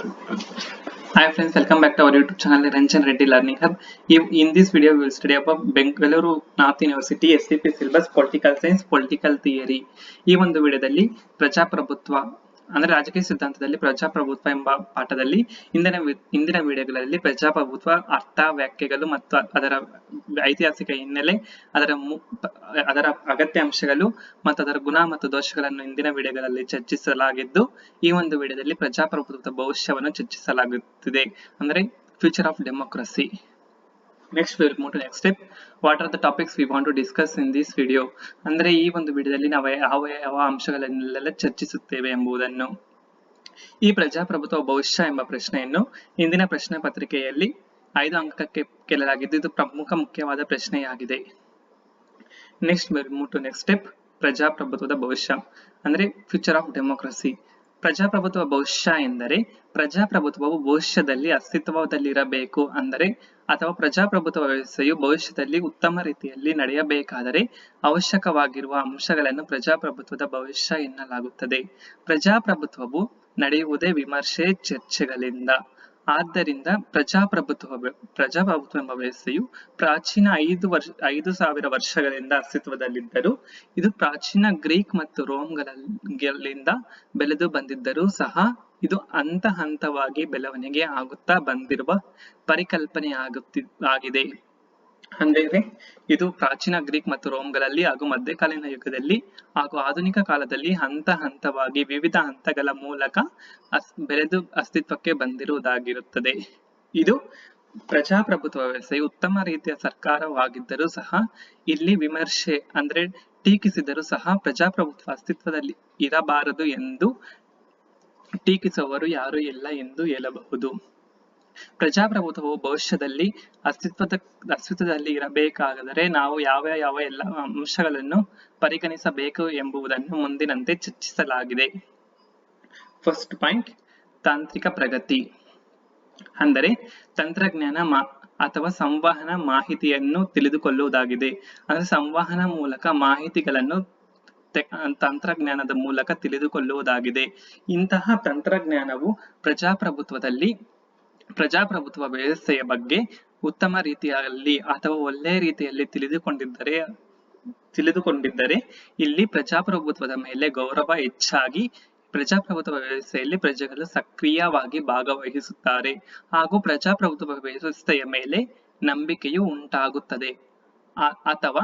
Hi friends, welcome back to our YouTube channel Ranjan Reddy Learning Hub. In this video, we will study about Bengaluru North University SCP syllabus Political Science, Political Theory. ಈ ಒಂದು ವಿಡಿಯೋದಲ್ಲಿ ಪ್ರಜಾಪ್ರಭುತ್ವ ಅಂದ್ರೆ ರಾಜಕೀಯ ಸಿದ್ಧಾಂತದಲ್ಲಿ ಪ್ರಜಾಪ್ರಭುತ್ವ ಎಂಬ ಪಾಠದಲ್ಲಿ ಇಂದಿನ ವಿಡಿಯೋಗಳಲ್ಲಿ ಪ್ರಜಾಪ್ರಭುತ್ವ ಅರ್ಥ, ವ್ಯಾಖ್ಯೆಗಳು ಮತ್ತು ಅದರ ಐತಿಹಾಸಿಕ ಹಿನ್ನೆಲೆ, ಅದರ ಅಗತ್ಯ ಅಂಶಗಳು ಮತ್ತು ಅದರ ಗುಣ ಮತ್ತು ದೋಷಗಳನ್ನು ಇಂದಿನ ವಿಡಿಯೋಗಳಲ್ಲಿ ಚರ್ಚಿಸಲಾಗಿದ್ದು, ಈ ಒಂದು ವಿಡಿಯೋದಲ್ಲಿ ಪ್ರಜಾಪ್ರಭುತ್ವದ ಭವಿಷ್ಯವನ್ನು ಚರ್ಚಿಸಲಾಗುತ್ತಿದೆ, ಅಂದ್ರೆ future of democracy. Next we will move to next step. What are the topics we want to discuss in this video? ಅಂದ್ರೆ ಈ ಒಂದು ವಿಡಿಯೋದಲ್ಲಿ ನಾವು ಯಾವ ಅಂಶಗಳನ್ನೆಲ್ಲ ಚರ್ಚಿಸುತ್ತೇವೆ ಎಂಬುದನ್ನು. ಈ ಪ್ರಜಾಪ್ರಭುತ್ವ ಭವಿಷ್ಯ ಎಂಬ ಪ್ರಶ್ನೆಯನ್ನು ಇಂದಿನ ಪ್ರಶ್ನೆ ಪತ್ರಿಕೆಯಲ್ಲಿ 5 ಅಂಕಕ್ಕೆ ಕೇಳಲಾಗಿದ್ದು, ಇದು ಮುಖ್ಯವಾದ ಪ್ರಶ್ನೆಯಾಗಿದೆ. Next we will move to next step. ಪ್ರಜಾಪ್ರಭುತ್ವದ ಭವಿಷ್ಯ ಅಂದ್ರೆ ಫ್ಯೂಚರ್ ಆಫ್ ಡೆಮೋಕ್ರಸಿ. ಪ್ರಜಾಪ್ರಭುತ್ವ ಭವಿಷ್ಯ ಎಂದರೆ ಪ್ರಜಾಪ್ರಭುತ್ವವು ಭವಿಷ್ಯದಲ್ಲಿ ಅಸ್ತಿತ್ವದಲ್ಲಿರಬೇಕು ಅಂದರೆ ಅಥವಾ ಪ್ರಜಾಪ್ರಭುತ್ವ ವ್ಯವಸ್ಥೆಯು ಭವಿಷ್ಯದಲ್ಲಿ ಉತ್ತಮ ರೀತಿಯಲ್ಲಿ ನಡೆಯಬೇಕಾದರೆ ಅವಶ್ಯಕವಾಗಿರುವ ಅಂಶಗಳನ್ನು ಪ್ರಜಾಪ್ರಭುತ್ವದ ಭವಿಷ್ಯ ಎನ್ನಲಾಗುತ್ತದೆ. ಪ್ರಜಾಪ್ರಭುತ್ವವು ನಡೆಯುವುದೇ ವಿಮರ್ಶೆ, ಚರ್ಚೆಗಳಿಂದ. ಆದ್ದರಿಂದ ಪ್ರಜಾಪ್ರಭುತ್ವ ಎಂಬ ವ್ಯವಸ್ಥೆಯು ಪ್ರಾಚೀನ 5,000 ವರ್ಷಗಳಿಂದ ಅಸ್ತಿತ್ವದಲ್ಲಿದ್ದರೂ ಇದು ಪ್ರಾಚೀನ ಗ್ರೀಕ್ ಮತ್ತು ರೋಮ್ಗಳಿಂದ ಬೆಳೆದು ಬಂದಿದ್ದರೂ ಸಹ ಇದು ಹಂತ ಹಂತವಾಗಿ ಬೆಳವಣಿಗೆ ಆಗುತ್ತಾ ಬಂದಿರುವ ಪರಿಕಲ್ಪನೆಯಾಗಿದೆ. ಅಂದರೆ ಇದು ಪ್ರಾಚೀನ ಗ್ರೀಕ್ ಮತ್ತು ರೋಮ್ಗಳಲ್ಲಿ ಹಾಗೂ ಮಧ್ಯಕಾಲೀನ ಯುಗದಲ್ಲಿ ಹಾಗೂ ಆಧುನಿಕ ಕಾಲದಲ್ಲಿ ಹಂತ ಹಂತವಾಗಿ ವಿವಿಧ ಹಂತಗಳ ಮೂಲಕ ಬೆಳೆದು ಅಸ್ತಿತ್ವಕ್ಕೆ ಬಂದಿರುವುದಾಗಿರುತ್ತದೆ. ಇದು ಪ್ರಜಾಪ್ರಭುತ್ವ ವ್ಯವಸ್ಥೆಯು ಉತ್ತಮ ರೀತಿಯ ಸರ್ಕಾರವಾಗಿದ್ದರೂ ಸಹ ಇಲ್ಲಿ ವಿಮರ್ಶೆ ಅಂದ್ರೆ ಟೀಕಿಸಿದರೂ ಸಹ ಪ್ರಜಾಪ್ರಭುತ್ವ ಅಸ್ತಿತ್ವದಲ್ಲಿ ಇರಬಾರದು ಎಂದು ಟೀಕಿಸುವವರು ಯಾರೂ ಇಲ್ಲ ಎಂದು ಹೇಳಬಹುದು. ಪ್ರಜಾಪ್ರಭುತ್ವವು ಭವಿಷ್ಯದಲ್ಲಿ ಅಸ್ತಿತ್ವದಲ್ಲಿ ಇರಬೇಕಾದರೆ ನಾವು ಯಾವ ಎಲ್ಲ ಅಂಶಗಳನ್ನು ಪರಿಗಣಿಸಬೇಕು ಎಂಬುದನ್ನು ಮುಂದಿನಂತೆ ಚರ್ಚಿಸಲಾಗಿದೆ. ಫಸ್ಟ್ ಪಾಯಿಂಟ್, ತಾಂತ್ರಿಕ ಪ್ರಗತಿ ಅಂದರೆ ತಂತ್ರಜ್ಞಾನ ಅಥವಾ ಸಂವಹನ ಮಾಹಿತಿಯನ್ನು ತಿಳಿದುಕೊಳ್ಳುವುದಾಗಿದೆ. ಅಂದ್ರೆ ಸಂವಹನ ಮೂಲಕ ಮಾಹಿತಿಗಳನ್ನು ತಂತ್ರಜ್ಞಾನದ ಮೂಲಕ ತಿಳಿದುಕೊಳ್ಳುವುದಾಗಿದೆ. ಇಂತಹ ತಂತ್ರಜ್ಞಾನವು ಪ್ರಜಾಪ್ರಭುತ್ವ ವ್ಯವಸ್ಥೆಯ ಬಗ್ಗೆ ಉತ್ತಮ ರೀತಿಯಲ್ಲಿ ಅಥವಾ ಒಳ್ಳೆಯ ರೀತಿಯಲ್ಲಿ ತಿಳಿದುಕೊಂಡಿದ್ದರೆ ಇಲ್ಲಿ ಪ್ರಜಾಪ್ರಭುತ್ವದ ಮೇಲೆ ಗೌರವ ಹೆಚ್ಚಾಗಿ ಪ್ರಜಾಪ್ರಭುತ್ವ ವ್ಯವಸ್ಥೆಯಲ್ಲಿ ಪ್ರಜೆಗಳು ಸಕ್ರಿಯವಾಗಿ ಭಾಗವಹಿಸುತ್ತಾರೆ ಹಾಗೂ ಪ್ರಜಾಪ್ರಭುತ್ವ ವ್ಯವಸ್ಥೆಯ ಮೇಲೆ ನಂಬಿಕೆಯು ಉಂಟಾಗುತ್ತದೆ. ಅಥವಾ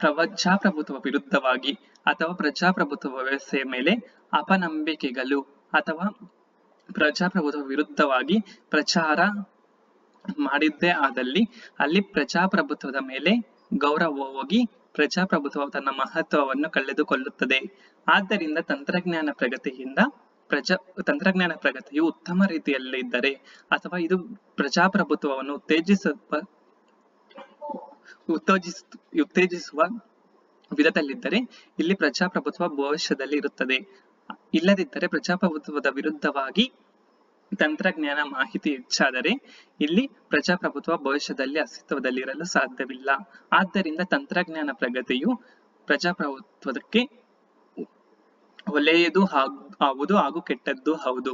ಪ್ರಜಾಪ್ರಭುತ್ವ ವಿರುದ್ಧವಾಗಿ ಅಥವಾ ಪ್ರಜಾಪ್ರಭುತ್ವ ವ್ಯವಸ್ಥೆಯ ಮೇಲೆ ಅಪನಂಬಿಕೆಗಳು ಅಥವಾ ಪ್ರಜಾಪ್ರಭುತ್ವ ವಿರುದ್ಧವಾಗಿ ಪ್ರಚಾರ ಮಾಡಿದ್ದೇ ಆದಲ್ಲಿ ಅಲ್ಲಿ ಪ್ರಜಾಪ್ರಭುತ್ವದ ಮೇಲೆ ಗೌರವ ಹೋಗಿ ಪ್ರಜಾಪ್ರಭುತ್ವ ತನ್ನ ಮಹತ್ವವನ್ನು ಕಳೆದುಕೊಳ್ಳುತ್ತದೆ. ಆದ್ದರಿಂದ ತಂತ್ರಜ್ಞಾನ ಪ್ರಗತಿಯು ಉತ್ತಮ ರೀತಿಯಲ್ಲಿದ್ದರೆ ಅಥವಾ ಇದು ಪ್ರಜಾಪ್ರಭುತ್ವವನ್ನು ಉತ್ತೇಜಿಸುವ ವಿಧದಲ್ಲಿದ್ದರೆ ಇಲ್ಲಿ ಪ್ರಜಾಪ್ರಭುತ್ವ ಭವಿಷ್ಯದಲ್ಲಿ ಇರುತ್ತದೆ. ಇಲ್ಲದಿದ್ದರೆ ಪ್ರಜಾಪ್ರಭುತ್ವದ ವಿರುದ್ಧವಾಗಿ ತಂತ್ರಜ್ಞಾನ ಮಾಹಿತಿ ಹೆಚ್ಚಾದರೆ ಇಲ್ಲಿ ಪ್ರಜಾಪ್ರಭುತ್ವ ಭವಿಷ್ಯದಲ್ಲಿ ಅಸ್ತಿತ್ವದಲ್ಲಿರಲು ಸಾಧ್ಯವಿಲ್ಲ. ಆದ್ದರಿಂದ ತಂತ್ರಜ್ಞಾನ ಪ್ರಗತಿಯು ಪ್ರಜಾಪ್ರಭುತ್ವಕ್ಕೆ ಒಳ್ಳೆಯದು ಹೌದು ಹಾಗೂ ಕೆಟ್ಟದ್ದು ಹೌದು.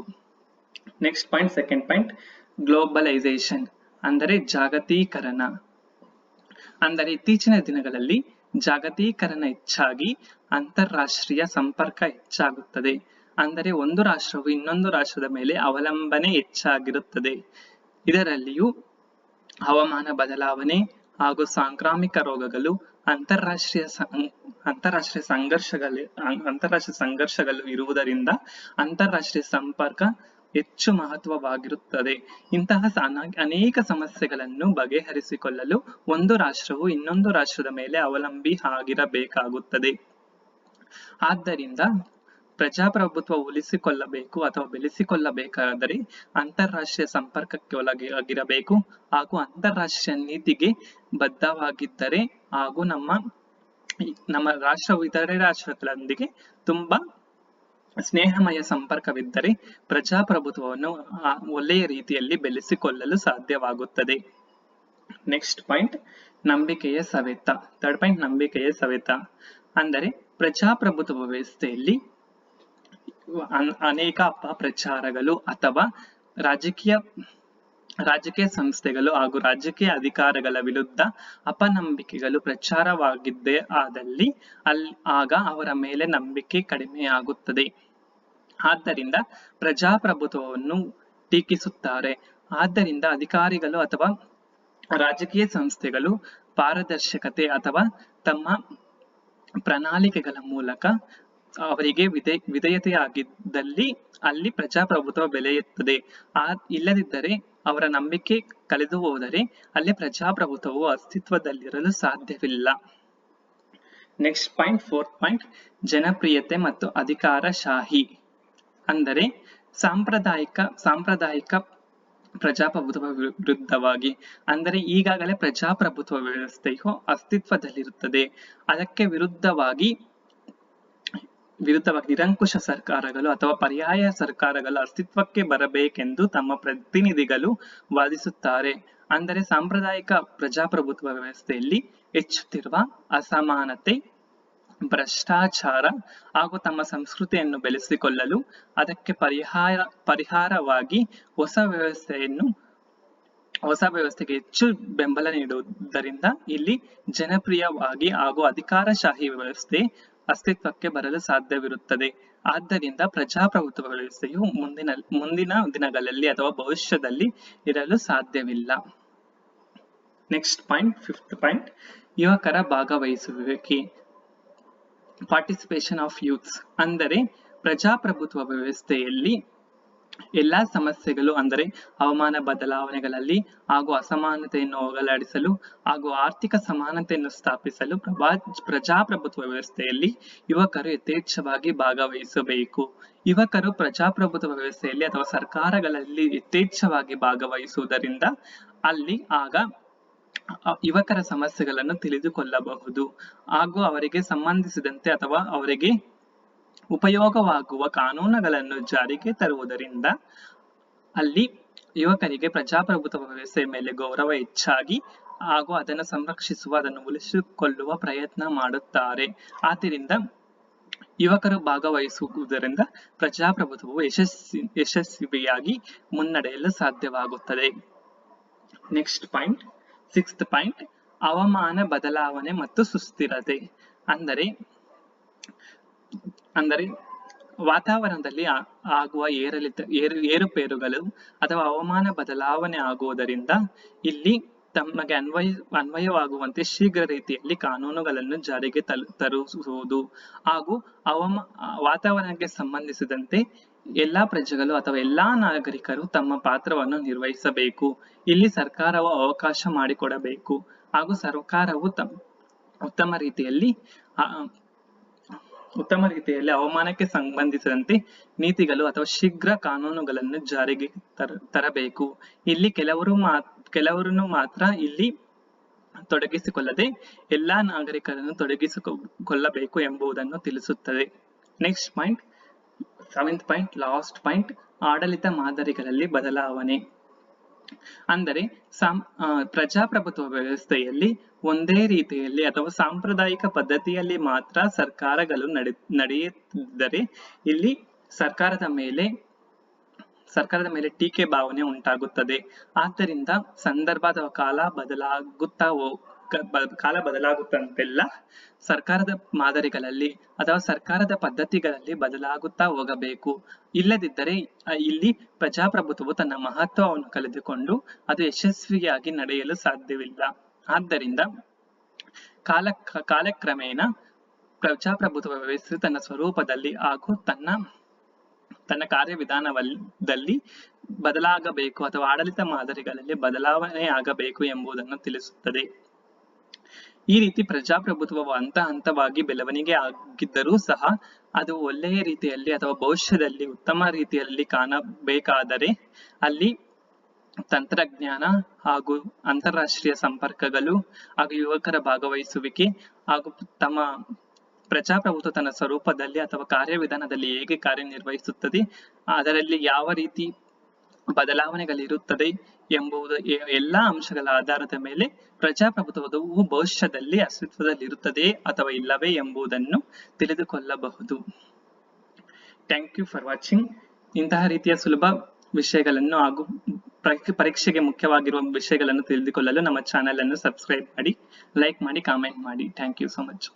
Next point, second point, globalisation ಅಂದರೆ ಜಾಗತೀಕರಣ. ಅಂದರೆ ಇತ್ತೀಚಿನ ದಿನಗಳಲ್ಲಿ ಜಾಗತೀಕರಣ ಹೆಚ್ಚಾಗಿ ಅಂತಾರಾಷ್ಟ್ರೀಯ ಸಂಪರ್ಕ ಹೆಚ್ಚಾಗುತ್ತದೆ. ಅಂದರೆ ಒಂದು ರಾಷ್ಟ್ರವು ಇನ್ನೊಂದು ರಾಷ್ಟ್ರದ ಮೇಲೆ ಅವಲಂಬನೆ ಹೆಚ್ಚಾಗಿರುತ್ತದೆ. ಇದರಲ್ಲಿಯೂ ಹವಾಮಾನ ಬದಲಾವಣೆ ಹಾಗೂ ಸಾಂಕ್ರಾಮಿಕ ರೋಗಗಳು, ಅಂತಾರಾಷ್ಟ್ರೀಯ ಸಂಘರ್ಷಗಳು ಇರುವುದರಿಂದ ಅಂತಾರಾಷ್ಟ್ರೀಯ ಸಂಪರ್ಕ ಹೆಚ್ಚು ಮಹತ್ವವಾಗಿರುತ್ತದೆ. ಇಂತಹ ಅನೇಕ ಸಮಸ್ಯೆಗಳನ್ನು ಬಗೆಹರಿಸಿಕೊಳ್ಳಲು ಒಂದು ರಾಷ್ಟ್ರವು ಇನ್ನೊಂದು ರಾಷ್ಟ್ರದ ಮೇಲೆ ಅವಲಂಬಿ ಆಗಿರಬೇಕಾಗುತ್ತದೆ. ಆದ್ದರಿಂದ ಪ್ರಜಾಪ್ರಭುತ್ವ ಉಳಿಸಿಕೊಳ್ಳಬೇಕು ಅಥವಾ ಬೆಳೆಸಿಕೊಳ್ಳಬೇಕಾದರೆ ಅಂತಾರಾಷ್ಟ್ರೀಯ ಸಂಪರ್ಕಕ್ಕೆ ಒಳಗಾಗಿರಬೇಕು ಹಾಗೂ ಅಂತಾರಾಷ್ಟ್ರೀಯ ನೀತಿಗೆ ಬದ್ಧವಾಗಿದ್ದರೆ ಹಾಗೂ ನಮ್ಮ ರಾಷ್ಟ್ರವು ಇತರೆ ರಾಷ್ಟ್ರಗಳೊಂದಿಗೆ ತುಂಬಾ ಸ್ನೇಹಮಯ ಸಂಪರ್ಕವಿದ್ದರೆ ಪ್ರಜಾಪ್ರಭುತ್ವವನ್ನು ಒಳ್ಳೆಯ ರೀತಿಯಲ್ಲಿ ಬೆಳೆಸಿಕೊಳ್ಳಲು ಸಾಧ್ಯವಾಗುತ್ತದೆ. ನೆಕ್ಸ್ಟ್ ಪಾಯಿಂಟ್, ನಂಬಿಕೆಯ ಸವೆತ. ಥರ್ಡ್ ಪಾಯಿಂಟ್, ನಂಬಿಕೆಯ ಸವೆತ ಅಂದರೆ ಪ್ರಜಾಪ್ರಭುತ್ವ ವ್ಯವಸ್ಥೆಯಲ್ಲಿ ಅನೇಕ ಅಪಪ್ರಚಾರಗಳು ಅಥವಾ ರಾಜಕೀಯ ಸಂಸ್ಥೆಗಳು ಹಾಗೂ ರಾಜಕೀಯ ಅಧಿಕಾರಿಗಳ ವಿರುದ್ಧ ಅಪನಂಬಿಕೆಗಳು ಪ್ರಚಾರವಾಗಿದ್ದೇ ಆದಲ್ಲಿ ಆಗ ಅವರ ಮೇಲೆ ನಂಬಿಕೆ ಕಡಿಮೆಯಾಗುತ್ತದೆ. ಆದ್ದರಿಂದ ಪ್ರಜಾಪ್ರಭುತ್ವವನ್ನು ಟೀಕಿಸುತ್ತಾರೆ. ಆದ್ದರಿಂದ ಅಧಿಕಾರಿಗಳು ಅಥವಾ ರಾಜಕೀಯ ಸಂಸ್ಥೆಗಳು ಪಾರದರ್ಶಕತೆ ಅಥವಾ ತಮ್ಮ ಪ್ರಣಾಳಿಕೆಗಳ ಮೂಲಕ ಅವರಿಗೆ ವಿಧೇಯತೆಯಾಗಿದ್ದಲ್ಲಿ ಅಲ್ಲಿ ಪ್ರಜಾಪ್ರಭುತ್ವ ಬೆಳೆಯುತ್ತದೆ. ಇಲ್ಲದಿದ್ದರೆ ಅವರ ನಂಬಿಕೆ ಕಳೆದು ಹೋದರೆ ಅಲ್ಲಿ ಪ್ರಜಾಪ್ರಭುತ್ವವು ಅಸ್ತಿತ್ವದಲ್ಲಿರಲು ಸಾಧ್ಯವಿಲ್ಲ. ನೆಕ್ಸ್ಟ್ ಪಾಯಿಂಟ್, 4th ಪಾಯಿಂಟ್, ಜನಪ್ರಿಯತೆ ಮತ್ತು ಅಧಿಕಾರಶಾಹಿ. ಅಂದರೆ ಸಾಂಪ್ರದಾಯಿಕ ಪ್ರಜಾಪ್ರಭುತ್ವ ವಿರುದ್ಧವಾಗಿ, ಅಂದರೆ ಈಗಾಗಲೇ ಪ್ರಜಾಪ್ರಭುತ್ವ ವ್ಯವಸ್ಥೆಯು ಅಸ್ತಿತ್ವದಲ್ಲಿರುತ್ತದೆ. ಅದಕ್ಕೆ ವಿರುದ್ಧವಾಗಿ ನಿರಂಕುಶ ಸರ್ಕಾರಗಳು ಅಥವಾ ಪರ್ಯಾಯ ಸರ್ಕಾರಗಳು ಅಸ್ತಿತ್ವಕ್ಕೆ ಬರಬೇಕೆಂದು ತಮ್ಮ ಪ್ರತಿನಿಧಿಗಳು ವಾದಿಸುತ್ತಾರೆ. ಅಂದರೆ ಸಾಂಪ್ರದಾಯಿಕ ಪ್ರಜಾಪ್ರಭುತ್ವ ವ್ಯವಸ್ಥೆಯಲ್ಲಿ ಹೆಚ್ಚುತ್ತಿರುವ ಅಸಮಾನತೆ, ಭ್ರಷ್ಟಾಚಾರ ಹಾಗೂ ತಮ್ಮ ಸಂಸ್ಕೃತಿಯನ್ನು ಬೆಳೆಸಿಕೊಳ್ಳಲು ಅದಕ್ಕೆ ಪರಿಹಾರವಾಗಿ ಹೊಸ ವ್ಯವಸ್ಥೆಗೆ ಹೆಚ್ಚು ಬೆಂಬಲ ನೀಡುವುದರಿಂದ ಇಲ್ಲಿ ಜನಪ್ರಿಯವಾಗಿ ಹಾಗೂ ಅಧಿಕಾರಶಾಹಿ ವ್ಯವಸ್ಥೆ ಅಸ್ತಿತ್ವಕ್ಕೆ ಬರಲು ಸಾಧ್ಯವಿರುತ್ತದೆ. ಆದ್ದರಿಂದ ಪ್ರಜಾಪ್ರಭುತ್ವ ವ್ಯವಸ್ಥೆಯು ಮುಂದಿನ ದಿನಗಳಲ್ಲಿ ಅಥವಾ ಭವಿಷ್ಯದಲ್ಲಿ ಇರಲು ಸಾಧ್ಯವಿಲ್ಲ. ನೆಕ್ಸ್ಟ್ ಪಾಯಿಂಟ್, 5th ಪಾಯಿಂಟ್, ಯುವಕರ ಭಾಗವಹಿಸುವಿಕೆ, ಪಾರ್ಟಿಸಿಪೇಷನ್ ಆಫ್ ಯೂತ್ಸ್. ಅಂದರೆ ಪ್ರಜಾಪ್ರಭುತ್ವ ವ್ಯವಸ್ಥೆಯಲ್ಲಿ ಎಲ್ಲಾ ಸಮಸ್ಯೆಗಳು, ಅಂದರೆ ಹವಾಮಾನ ಬದಲಾವಣೆಗಳಲ್ಲಿ ಹಾಗೂ ಅಸಮಾನತೆಯನ್ನು ಹೋಗಲಾಡಿಸಲು ಹಾಗೂ ಆರ್ಥಿಕ ಸಮಾನತೆಯನ್ನು ಸ್ಥಾಪಿಸಲು ಪ್ರಜಾಪ್ರಭುತ್ವ ವ್ಯವಸ್ಥೆಯಲ್ಲಿ ಯುವಕರು ಯಥೇಚ್ಛವಾಗಿ ಭಾಗವಹಿಸಬೇಕು. ಯುವಕರು ಪ್ರಜಾಪ್ರಭುತ್ವ ವ್ಯವಸ್ಥೆಯಲ್ಲಿ ಅಥವಾ ಸರ್ಕಾರಗಳಲ್ಲಿ ಯಥೇಚ್ಛವಾಗಿ ಭಾಗವಹಿಸುವುದರಿಂದ ಅಲ್ಲಿ ಆಗ ಯುವಕರ ಸಮಸ್ಯೆಗಳನ್ನು ತಿಳಿದುಕೊಳ್ಳಬಹುದು ಹಾಗೂ ಅವರಿಗೆ ಸಂಬಂಧಿಸಿದಂತೆ ಅಥವಾ ಅವರಿಗೆ ಉಪಯೋಗವಾಗುವ ಕಾನೂನುಗಳನ್ನು ಜಾರಿಗೆ ತರುವುದರಿಂದ ಅಲ್ಲಿ ಯುವಕರಿಗೆ ಪ್ರಜಾಪ್ರಭುತ್ವ ವ್ಯವಸ್ಥೆಯ ಮೇಲೆ ಗೌರವ ಹೆಚ್ಚಾಗಿ ಹಾಗೂ ಅದನ್ನು ಸಂರಕ್ಷಿಸುವ, ಅದನ್ನು ಉಳಿಸಿಕೊಳ್ಳುವ ಪ್ರಯತ್ನ ಮಾಡುತ್ತಾರೆ. ಆದ್ದರಿಂದ ಯುವಕರು ಭಾಗವಹಿಸುವುದರಿಂದ ಪ್ರಜಾಪ್ರಭುತ್ವವು ಯಶಸ್ವಿಯಾಗಿ ಮುನ್ನಡೆಯಲು ಸಾಧ್ಯವಾಗುತ್ತದೆ. ನೆಕ್ಸ್ಟ್ ಪಾಯಿಂಟ್, 6th ಪಾಯಿಂಟ್, ಹವಾಮಾನ ಬದಲಾವಣೆ ಮತ್ತು ಸುಸ್ಥಿರತೆ. ಅಂದರೆ ವಾತಾವರಣದಲ್ಲಿ ಆಗುವ ಏರುಪೇರುಗಳು ಅಥವಾ ಹವಾಮಾನ ಬದಲಾವಣೆ ಆಗುವುದರಿಂದ ಇಲ್ಲಿ ತಮಗೆ ಅನ್ವಯವಾಗುವಂತೆ ಶೀಘ್ರ ರೀತಿಯಲ್ಲಿ ಕಾನೂನುಗಳನ್ನು ಜಾರಿಗೆ ತರುವುದು ಹಾಗೂ ವಾತಾವರಣಕ್ಕೆ ಸಂಬಂಧಿಸಿದಂತೆ ಎಲ್ಲಾ ಪ್ರಜೆಗಳು ಅಥವಾ ಎಲ್ಲಾ ನಾಗರಿಕರು ತಮ್ಮ ಪಾತ್ರವನ್ನು ನಿರ್ವಹಿಸಬೇಕು. ಇಲ್ಲಿ ಸರ್ಕಾರವು ಅವಕಾಶ ಮಾಡಿಕೊಡಬೇಕು ಹಾಗೂ ಸರ್ಕಾರವು ಉತ್ತಮ ರೀತಿಯಲ್ಲಿ ಹವಾಮಾನಕ್ಕೆ ಸಂಬಂಧಿಸಿದಂತೆ ನೀತಿಗಳು ಅಥವಾ ಶೀಘ್ರ ಕಾನೂನುಗಳನ್ನು ಜಾರಿಗೆ ತರಬೇಕು. ಇಲ್ಲಿ ಕೆಲವರನ್ನು ಮಾತ್ರ ಇಲ್ಲಿ ತೊಡಗಿಸಿಕೊಳ್ಳದೆ ಎಲ್ಲಾ ನಾಗರಿಕರನ್ನು ತೊಡಗಿಸಿಕೊಳ್ಳಬೇಕು ಎಂಬುದನ್ನು ತಿಳಿಸುತ್ತದೆ. Next point, 7th point, last point, ಆಡಳಿತ ಮಾದರಿಗಳಲ್ಲಿ ಬದಲಾವಣೆ. ಅಂದರೆ ಪ್ರಜಾಪ್ರಭುತ್ವ ವ್ಯವಸ್ಥೆಯಲ್ಲಿ ಒಂದೇ ರೀತಿಯಲ್ಲಿ ಅಥವಾ ಸಾಂಪ್ರದಾಯಿಕ ಪದ್ಧತಿಯಲ್ಲಿ ಮಾತ್ರ ಸರ್ಕಾರಗಳು ನಡೆಯುತ್ತಿದ್ದರೆ ಇಲ್ಲಿ ಸರ್ಕಾರದ ಮೇಲೆ ಟೀಕೆ ಭಾವನೆ ಉಂಟಾಗುತ್ತದೆ. ಆದ್ದರಿಂದ ಸಂದರ್ಭ ಅಥವಾ ಕಾಲ ಬದಲಾಗುತ್ತಂತೆಲ್ಲ ಸರ್ಕಾರದ ಮಾದರಿಗಳಲ್ಲಿ ಅಥವಾ ಸರ್ಕಾರದ ಪದ್ಧತಿಗಳಲ್ಲಿ ಬದಲಾಗುತ್ತಾ ಹೋಗಬೇಕು. ಇಲ್ಲದಿದ್ದರೆ ಇಲ್ಲಿ ಪ್ರಜಾಪ್ರಭುತ್ವವು ತನ್ನ ಮಹತ್ವವನ್ನು ಕಳೆದುಕೊಂಡು ಅದು ಯಶಸ್ವಿಯಾಗಿ ನಡೆಯಲು ಸಾಧ್ಯವಿಲ್ಲ. ಆದ್ದರಿಂದ ಕಾಲಕ್ರಮೇಣ ಪ್ರಜಾಪ್ರಭುತ್ವ ವ್ಯವಸ್ಥೆ ತನ್ನ ಸ್ವರೂಪದಲ್ಲಿ ಹಾಗೂ ತನ್ನ ಕಾರ್ಯವಿಧಾನದಲ್ಲಿ ಬದಲಾಗಬೇಕು ಅಥವಾ ಆಡಳಿತ ಮಾದರಿಗಳಲ್ಲಿ ಬದಲಾವಣೆ ಆಗಬೇಕು ಎಂಬುದನ್ನು ತಿಳಿಸುತ್ತದೆ. ಈ ರೀತಿ ಪ್ರಜಾಪ್ರಭುತ್ವವು ಹಂತವಾಗಿ ಬೆಳವಣಿಗೆ ಆಗಿದ್ದರೂ ಸಹ ಅದು ಒಳ್ಳೆಯ ರೀತಿಯಲ್ಲಿ ಅಥವಾ ಭವಿಷ್ಯದಲ್ಲಿ ಉತ್ತಮ ರೀತಿಯಲ್ಲಿ ಕಾಣಬೇಕಾದರೆ ಅಲ್ಲಿ ತಂತ್ರಜ್ಞಾನ ಹಾಗೂ ಅಂತಾರಾಷ್ಟ್ರೀಯ ಸಂಪರ್ಕಗಳು ಹಾಗೂ ಯುವಕರ ಭಾಗವಹಿಸುವಿಕೆ ಹಾಗೂ ತಮ್ಮ ಪ್ರಜಾಪ್ರಭುತ್ವ ತನ್ನ ಸ್ವರೂಪದಲ್ಲಿ ಅಥವಾ ಕಾರ್ಯವಿಧಾನದಲ್ಲಿ ಹೇಗೆ ಕಾರ್ಯನಿರ್ವಹಿಸುತ್ತದೆ, ಅದರಲ್ಲಿ ಯಾವ ರೀತಿ ಬದಲಾವಣೆಗಳಿರುತ್ತದೆ ಎಂಬುದು ಎಲ್ಲಾ ಅಂಶಗಳ ಆಧಾರದ ಮೇಲೆ ಪ್ರಜಾಪ್ರಭುತ್ವವು ಭವಿಷ್ಯದಲ್ಲಿ ಅಸ್ತಿತ್ವದಲ್ಲಿರುತ್ತದೆ ಅಥವಾ ಇಲ್ಲವೇ ಎಂಬುದನ್ನು ತಿಳಿದುಕೊಳ್ಳಬಹುದು. Thank you for watching. ಇಂತಹ ರೀತಿಯ ಸುಲಭ ವಿಷಯಗಳನ್ನು ಹಾಗೂ ಪರೀಕ್ಷೆಗೆ ಮುಖ್ಯವಾಗಿರುವ ವಿಷಯಗಳನ್ನು ತಿಳಿದುಕೊಳ್ಳಲು ನಮ್ಮ ಚಾನೆಲ್ ಅನ್ನು ಸಬ್ಸ್ಕ್ರೈಬ್ ಮಾಡಿ, ಲೈಕ್ ಮಾಡಿ, ಕಾಮೆಂಟ್ ಮಾಡಿ. Thank you so much.